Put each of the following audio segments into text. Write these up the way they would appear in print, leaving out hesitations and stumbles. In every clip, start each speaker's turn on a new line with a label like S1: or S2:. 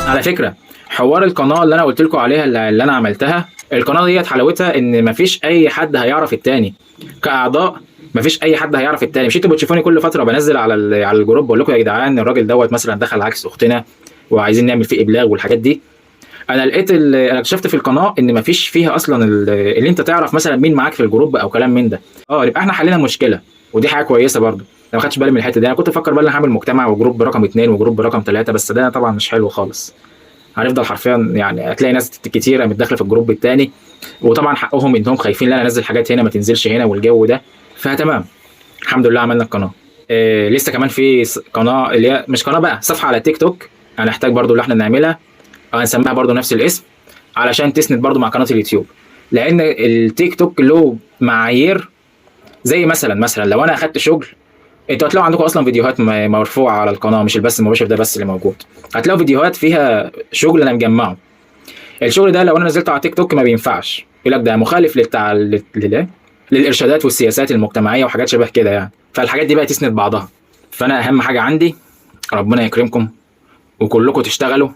S1: على فكره، حوار القناه اللي انا قلت لكم عليها اللي انا عملتها، القناه ديت حلاوتها ان مفيش اي حد هيعرف التاني كاعضاء. مفيش اي حد هيعرف التاني. مش انتوا بتشوفوني كل فتره بنزل على على الجروب بقول لكم يا جدعان الراجل دوت مثلا دخل عكس اختنا وعايزين نعمل فيه ابلاغ والحاجات دي. انا لقيت انا اكتشفت في القناه ان مفيش فيها اصلا اللي انت تعرف مثلا مين معاك في الجروب او كلام من ده. يبقى احنا حلينا مشكله، ودي حاجه كويسه برضو. انا ما خدتش بالي من الحته دي. انا كنت بفكر بقى ان هعمل مجتمع وجروب رقم 2 وجروب رقم 3، بس ده طبعا مش حلو خالص. هنفضل حرفيا يعني هتلاقي ناس كتيره متداخله في الجروب التاني، وطبعا حقهم انهم خايفين ان انا انزل حاجات هنا ما تنزلش هنا والجو ده. فتمام، الحمد لله عملنا القناه. لسه كمان في قناه اللي هي مش قناه بقى، صفحه على تيك توك. هنحتاج برضو اللي احنا نعملها، هنسميها برضو نفس الاسم علشان تسند برضو مع قناه اليوتيوب. لان التيك توك له معايير. زي مثلا لو انا اخدت شغل، انتوا هتلاقوا عندكم اصلا فيديوهات مرفوعه على القناه، مش البث المباشر ده بس اللي موجود. هتلاقوا فيديوهات فيها شغل انا مجمعه. الشغل ده لو انا نزلته على تيك توك ما بينفعش، يقول لك ده مخالف للارشادات والسياسات المجتمعيه وحاجات شبه كده يعني. فالحاجات دي بقى تسند بعضها. فانا اهم حاجه عندي ربنا يكرمكم وكلكم تشتغلوا،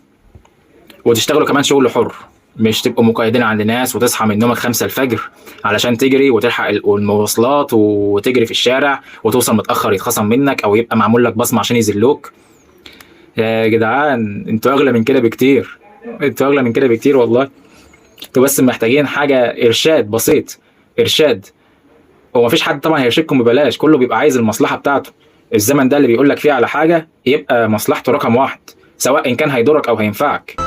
S1: وتشتغلوا كمان شغل حر. مش تبقوا مقيدين عند ناس وتصحى من نومك 5 الفجر علشان تجري وتلحق المواصلات وتجري في الشارع وتوصل متأخر يتخصم منك او يبقى معمول لك بصمة عشان يذلوك. يا جدعان انتوا اغلى من كده بكتير. انتوا اغلى من كده بكتير والله. انتوا بس محتاجين حاجة ارشاد بسيط. ارشاد. هو مفيش حد طبعا هيرشدكم ببلاش، كله بيبقى عايز المصلحة بتاعته. الزمن ده اللي بيقول لك فيه على حاجة يبقى مصلحته رقم واحد، سواء ان كان هيضرك او هينفعك.